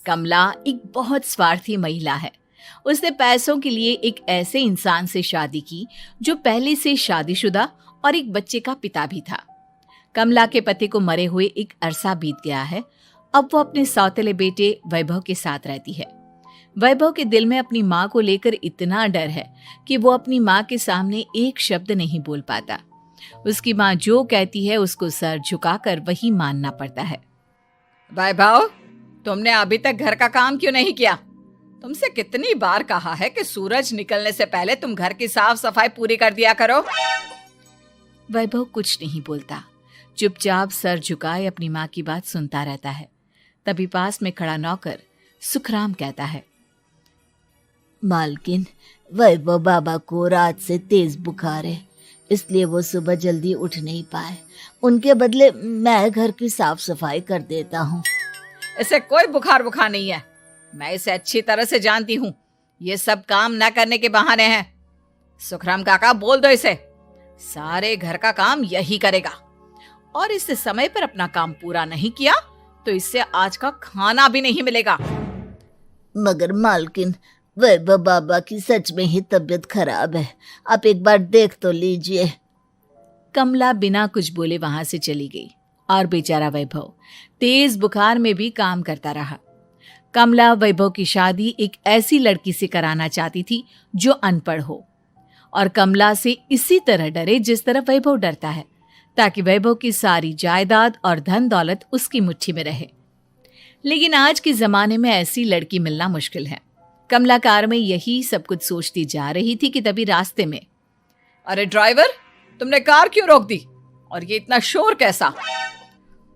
कमला एक बहुत स्वार्थी महिला है। उसने पैसों के लिए एक ऐसे इंसान से शादी की जो पहले से शादीशुदा और एक बच्चे का पिता भी था। कमला के पति को मरे हुए एक अरसा बीत गया है। अब वो अपने सौतेले बेटे वैभव के साथ रहती है। वैभव के दिल में अपनी माँ को लेकर इतना डर है कि वो अपनी माँ के सामने एक शब्द नहीं बोल पाता। उसकी माँ जो कहती है उसको सर झुकाकर वही मानना पड़ता है। वैभव, तुमने अभी तक घर का काम क्यों नहीं किया? तुमसे कितनी बार कहा है कि सूरज निकलने से पहले तुम घर की साफ सफाई पूरी कर दिया करो। वैभव कुछ नहीं बोलता, चुपचाप सर झुकाए अपनी माँ की बात सुनता रहता है। तभी पास में खड़ा नौकर सुखराम कहता है, मालकिन, वैभव बाबा को रात से तेज बुखार है, इसलिए वो सुबह जल्दी उठ नहीं पाए। उनके बदले मैं घर की साफ सफाई कर देता हूँ। इसे कोई बुखार नहीं है। मैं इसे अच्छी तरह से जानती हूँ। ये सब काम न करने के बहाने हैं। सुखराम काका, बोल दो इसे, सारे घर का काम यही करेगा। और इससे समय पर अपना काम पूरा नहीं किया तो इससे आज का खाना भी नहीं मिलेगा। मगर मालकिन, वैभव बाबा की सच में ही तबीयत खराब है, आप एक बार देख तो लीजिए। कमला बिना कुछ बोले वहां से चली गई और बेचारा वैभव तेज बुखार में भी काम करता रहा। कमला वैभव की शादी एक ऐसी लड़की से कराना चाहती थी जो अनपढ़ हो और कमला से इसी तरह डरे जिस तरह वैभव डरता है, ताकि वैभव की सारी जायदाद और धन दौलत उसकी मुट्ठी में रहे। लेकिन आज के जमाने में ऐसी लड़की मिलना मुश्किल है। कमला कार में यही सब कुछ सोचती जा रही थी कि तभी रास्ते में, अरे ड्राइवर, तुमने कार क्यों रोक दी? और ये इतना शोर कैसा?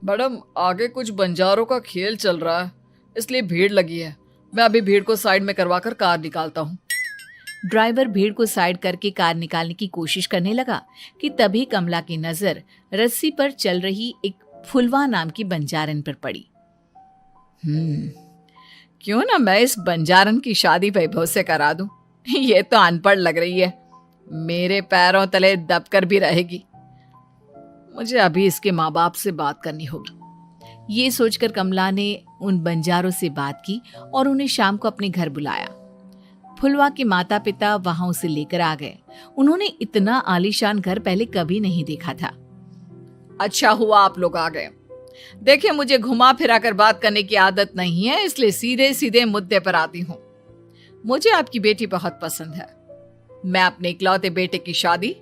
मैडम, आगे कुछ बंजारों का खेल चल रहा है, इसलिए भीड़ लगी है। मैं अभी भीड़ को साइड में करवाकर कार निकालता हूँ। ड्राइवर भीड़ को साइड करके कार निकालने की कोशिश करने लगा कि तभी कमला की नजर रस्सी पर चल रही एक फुलवा नाम की बंजारन पर पड़ी। क्यों ना मैं इस बंजारन की शादी वैभव से करा दूं? ये तो अनपढ़ लग रही है, मेरे पैरों तले दबकर भी रहेगी। मुझे अभी इसके माँ बाप से बात करनी होगी। ये सोचकर कमला ने उन बंजारों से बात की और उन्हें शाम को अपने घर बुलाया। फुलवा के माता पिता वहां उसे लेकर आ गए। उन्होंने इतना आलीशान घर पहले कभी नहीं देखा था। अच्छा हुआ आप लोग आ गए। देखिए, मुझे घुमा फिरा कर बात करने की आदत नहीं है, इसलिए सीधे सीधे मुद्दे पर आती हूँ। मुझे आपकी बेटी बहुत पसंद है। मैं अपने इकलौते बेटे की शादी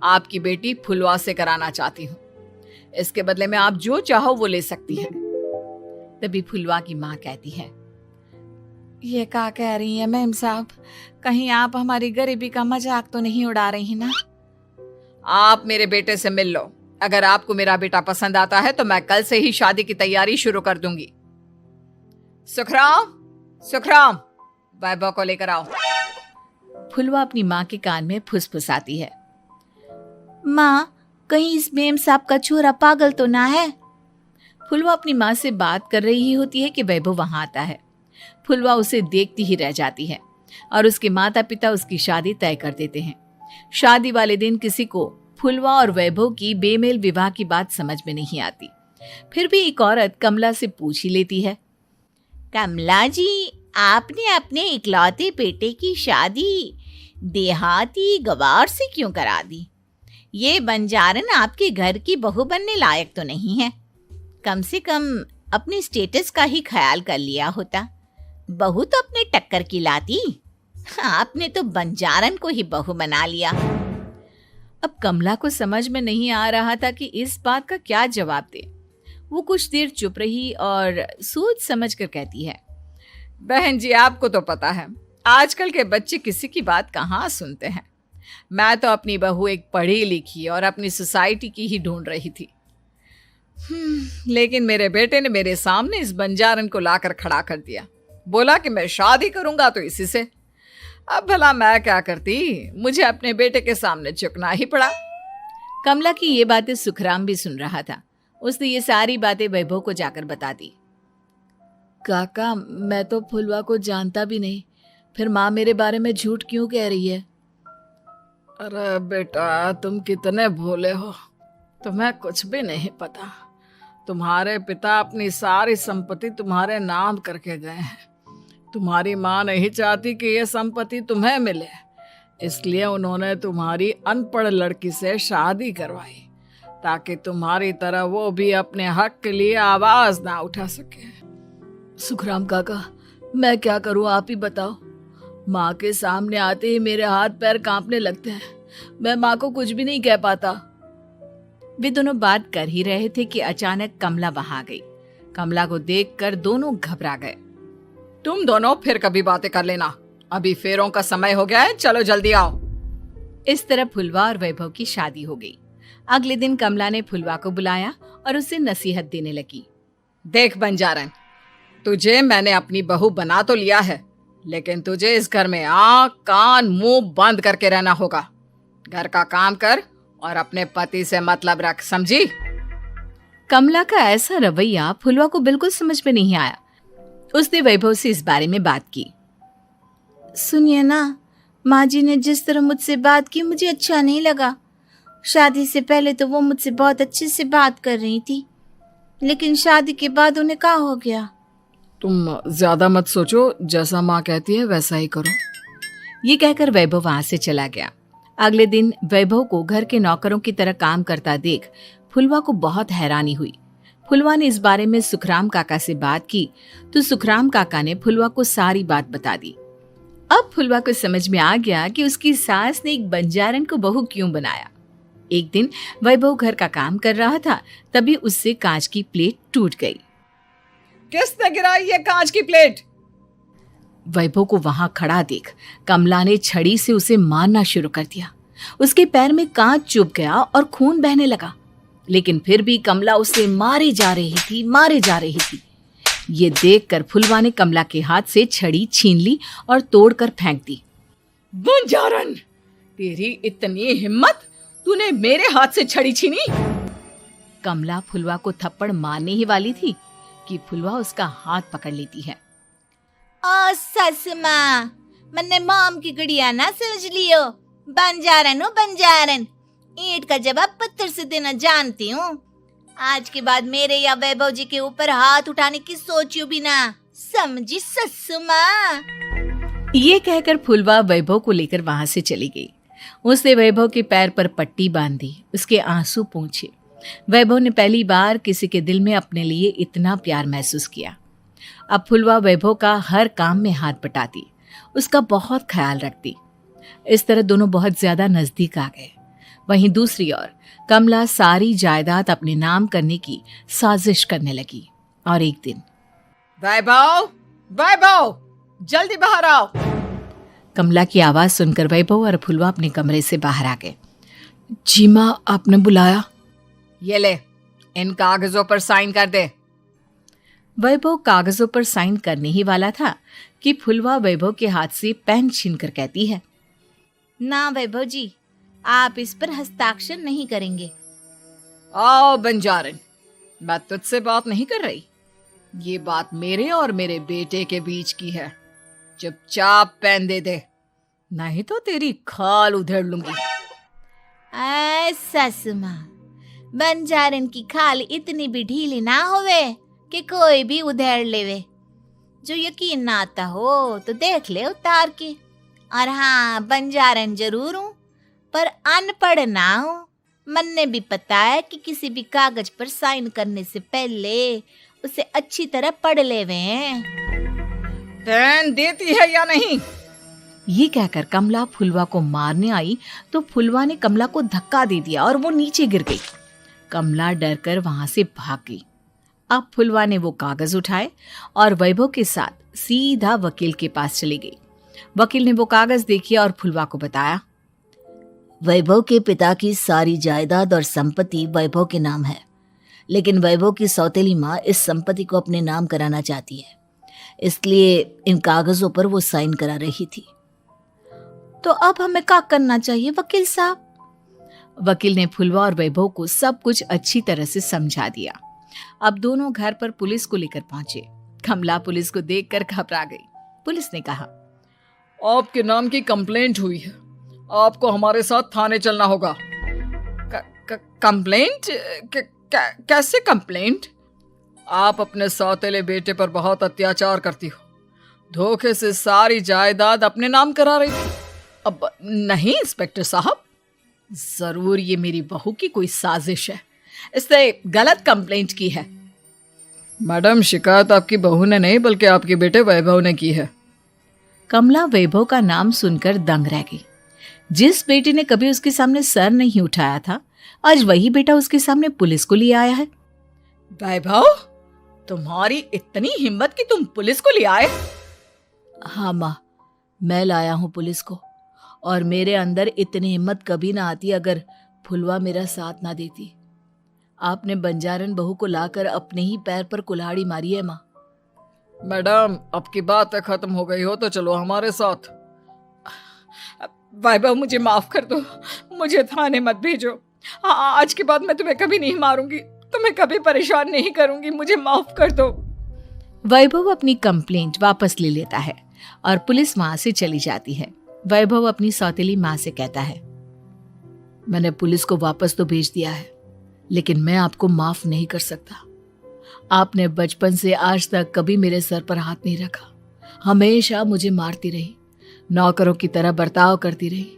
आपकी बेटी फुलवा से कराना चाहती हूँ। इसके बदले में आप जो चाहो वो ले सकती हैं। तभी फुलवा की माँ कहती है, ये क्या कह रही है मैम साहब? कहीं आप हमारी गरीबी का मजाक तो नहीं उड़ा रही ना? आप मेरे बेटे से मिल लो। अगर आपको मेरा बेटा पसंद आता है तो मैं कल से ही शादी की तैयारी शुरू कर दूंगी। सुखराम, वैभव को लेकर आओ। फुलवा अपनी माँ के कान में फुसफुसाती है, माँ, कहीं इस मेम साहब का छोरा पागल तो ना है? फुलवा अपनी माँ से बात कर रही होती है कि वैभव वहां आता है। फुलवा उसे देखती ही रह जाती है और उसके माता पिता उसकी शादी तय कर देते हैं। शादी वाले दिन किसी को फुलवा और वैभव की बेमेल विवाह की बात समझ में नहीं आती। फिर भी एक औरत कमला से पूछ ही लेती है, कमला जी, आपने अपने इकलौते बेटे की शादी देहाती गवार से क्यों करा दी? ये बंजारन आपके घर की बहू बनने लायक तो नहीं है। कम से कम अपने स्टेटस का ही ख्याल कर लिया होता। बहू तो अपने टक्कर की लाती, आपने तो बंजारन को ही बहू बना लिया। अब कमला को समझ में नहीं आ रहा था कि इस बात का क्या जवाब दे। वो कुछ देर चुप रही और सोच समझ कर कहती है, बहन जी, आपको तो पता है आजकल के बच्चे किसी की बात कहाँ सुनते हैं। मैं तो अपनी बहू एक पढ़ी लिखी और अपनी सोसाइटी की ही ढूंढ रही थी। लेकिन मेरे बेटे ने मेरे सामने इस बंजारन को लाकर खड़ा कर दिया। बोला कि मैं शादी करूंगा तो इसी से। अब भला मैं क्या करती, मुझे अपने बेटे के सामने झुकना ही पड़ा। कमला की ये बातें सुखराम भी सुन रहा था। उसने ये सारी बातें वैभव को जाकर बता दी। काका, मैं तो फुलवा को जानता भी नहीं, फिर माँ मेरे बारे में झूठ क्यों कह रही है? अरे बेटा, तुम कितने भोले हो, तुम्हें कुछ भी नहीं पता। तुम्हारे पिता अपनी सारी संपत्ति तुम्हारे नाम करके गए हैं। तुम्हारी माँ नहीं चाहती कि यह संपत्ति तुम्हें मिले, इसलिए उन्होंने तुम्हारी अनपढ़ लड़की से शादी करवाई ताकि तुम्हारी तरह वो भी अपने हक के लिए आवाज ना उठा सके। सुखराम काका, मैं क्या करूं, आप ही बताओ। माँ के सामने आते ही मेरे हाथ पैर कांपने लगते हैं। मैं माँ को कुछ भी नहीं कह पाता। वे दोनों बात कर ही रहे थे कि अचानक कमला वहां आ गई। कमला को देखकर दोनों घबरा गए। तुम दोनों फिर कभी बातें कर लेना, अभी फेरों का समय हो गया है, चलो जल्दी आओ। इस तरह फुलवा और वैभव की शादी हो गई। अगले दिन कमला ने फुलवा को बुलाया और उसे नसीहत देने लगी। देख बंजारन, तुझे मैंने अपनी बहू बना तो लिया है, लेकिन तुझे इस घर में आँख कान मुंह बंद करके रहना होगा। घर का काम कर और अपने पति से मतलब रख, समझी? कमला का ऐसा रवैया फुलवा को बिल्कुल समझ में नहीं आया। उसने वैभव से इस बारे में बात की। सुनिए ना, माँ जी ने जिस तरह मुझसे बात की मुझे अच्छा नहीं लगा। शादी से पहले तो वो मुझसे बहुत अच्छे से बात कर रही थी, लेकिन शादी के बाद उन्हें क्या हो गया? तुम ज्यादा मत सोचो, जैसा माँ कहती है वैसा ही करो। ये कहकर वैभव वहां से चला गया। अगले दिन वैभव को घर के नौकरों की तरह काम करता देख फुलवा को बहुत हैरानी हुई। फुलवा ने इस बारे में सुखराम काका से बात की तो सुखराम काका ने फुलवा को सारी बात बता दी। अब फुलवा को समझ में आ गया कि उसकी सास ने एक बंजारन को बहू क्यों बनाया। एक दिन वैभव घर का काम कर रहा था, तभी उससे कांच की प्लेट टूट गई। किसने गिराई ये कांच की प्लेट? वैभव को वहां खड़ा देख कमला ने छड़ी से उसे मारना शुरू कर दिया। उसके पैर में कांच चुभ गया और खून बहने लगा, लेकिन फिर भी कमला उसे मारे जा रही थी। ये देखकर फुलवा ने कमला के हाथ से छड़ी छीन ली और तोड़कर फेंक दी। बंजारन, तेरी इतनी हिम्मत, तूने मेरे हाथ से छड़ी छीनी? कमला फुलवा को थप्पड़ मारने ही वाली थी कि फुलवा उसका हाथ पकड़ लेती है। ओ सस माँ, मैंने मॉम की गुड़िया ना समझ लियो। बंजारन हो बंजारन, ईंट का जवाब पत्थर से देना जानती हूँ। आज के बाद मेरे या वैभव जी के ऊपर हाथ उठाने की सोचियो भी ना, समझी ससु माँ? ये कहकर फुलवा वैभव को लेकर वहां से चली गई। उसने वैभव के पैर पर पट्टी बांधी, उसके आंसू पोंछे। वैभव ने पहली बार किसी के दिल में अपने लिए इतना प्यार महसूस किया। अब फुलवा वैभव का हर काम में हाथ बटाती, उसका बहुत ख्याल रखती। इस तरह दोनों बहुत ज्यादा नजदीक आ गए। वहीं दूसरी ओर कमला सारी जायदाद अपने नाम करने की साजिश करने लगी। और एक दिन, वैभव, वैभव, जल्दी बाहर आओ। कमला की आवाज सुनकर वैभव और फुलवा अपने कमरे से बाहर आ गए। जी माँ, आपने बुलाया? ये ले, इन कागजों पर साइन कर दे। वैभव कागजों पर साइन करने ही वाला था कि फुलवा वैभव के हाथ से पेन छीनकर कहती है, ना वैभव जी, आप इस पर हस्ताक्षर नहीं करेंगे। आओ बंजारन, मैं तुझसे बात नहीं कर रही। ये बात मेरे और मेरे बेटे के बीच की है। चुपचाप पेन दे दे, नहीं तो तेरी खाल उधेड़ लूंगी। ससु माँ, बंजारन की खाल इतनी भी ढीली ना होवे कि कोई भी उधेड़ लेवे। जो यकीन ना आता हो तो देख ले उतार के। और हाँ, बंजारन जरूर हूँ पर अनपढ़ ना हूँ। मैंने भी पता है कि किसी भी कागज पर साइन करने से पहले उसे अच्छी तरह पढ़ लेवे हैं। पेन देती है या नहीं? ये कहकर कमला फुलवा को मारने आई तो फुलवा ने कमला को धक्का दे दिया और वो नीचे गिर गई। कमला डरकर वहां से भाग गई। अब फुलवा ने वो कागज उठाए और वैभव के साथ सीधा वकील के पास चली गई। वकील ने वो कागज देखे और फुलवा को बताया, वैभव के पिता की सारी जायदाद और संपत्ति वैभव के नाम है, लेकिन वैभव की सौतेली माँ इस संपत्ति को अपने नाम कराना चाहती है, इसलिए इन कागजों पर वो साइन करा रही थी। तो अब हमें क्या करना चाहिए वकील साहब? वकील ने फुलवा और वैभव को सब कुछ अच्छी तरह से समझा दिया। अब दोनों घर पर पुलिस को लेकर पहुंचे। कमला पुलिस को देखकर घबरा गई। पुलिस ने कहा, आपके नाम की कंप्लेंट हुई है, आपको हमारे साथ थाने चलना होगा। कंप्लेंट? कैसे कंप्लेंट? आप अपने सौतेले बेटे पर बहुत अत्याचार करती हो, धोखे से सारी जायदाद अपने नाम करा रही थी। अब नहीं इंस्पेक्टर साहब, जरूर ये मेरी बहू की कोई साजिश है, इसने गलत कंप्लेंट की है। मैडम, शिकायत आपकी बहू ने नहीं बल्कि आपके बेटे वैभव ने की है। कमला वैभव का नाम सुनकर दंग रह गई। जिस बेटे ने कभी उसके सामने सर नहीं उठाया था, आज वही बेटा उसके सामने पुलिस को लिए आया है। वैभव, तुम्हारी इतनी हिम्मत कि तुम पुलिस को ले आए? हाँ माँ, मैं लाया हूँ पुलिस को, और मेरे अंदर इतनी हिम्मत कभी ना आती अगर फुलवा मेरा साथ ना देती। आपने बंजारन बहू को लाकर अपने ही पैर पर कुल्हाड़ी मारी है माँ। मैडम, अब की बात खत्म हो गई हो तो चलो हमारे साथ। वैभव, मुझे माफ कर दो, मुझे थाने मत भेजो। आज के बाद मैं तुम्हें कभी नहीं मारूंगी, तुम्हें कभी परेशान नहीं करूंगी, मुझे माफ कर दो। वैभव अपनी कंप्लेंट वापस ले लेता है और पुलिस वहां से चली जाती है। वैभव अपनी सौतेली माँ से कहता है, मैंने पुलिस को वापस तो भेज दिया है, लेकिन मैं आपको माफ नहीं कर सकता। आपने बचपन से आज तक कभी मेरे सर पर हाथ नहीं रखा, हमेशा मुझे मारती रही, नौकरों की तरह बर्ताव करती रही।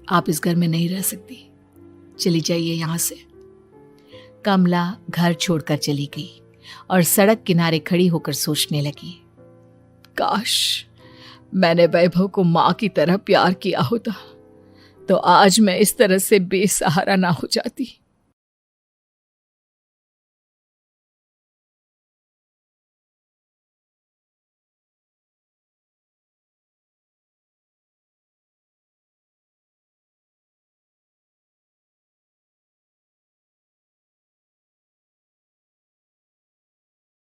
आप इस घर में नहीं रह सकती, चली जाइए यहां से। कमला घर छोड़कर चली गई और सड़क किनारे खड़ी होकर सोचने लगी, काश मैंने वैभव को माँ की तरह प्यार किया होता तो आज मैं इस तरह से बेसहारा ना हो जाती।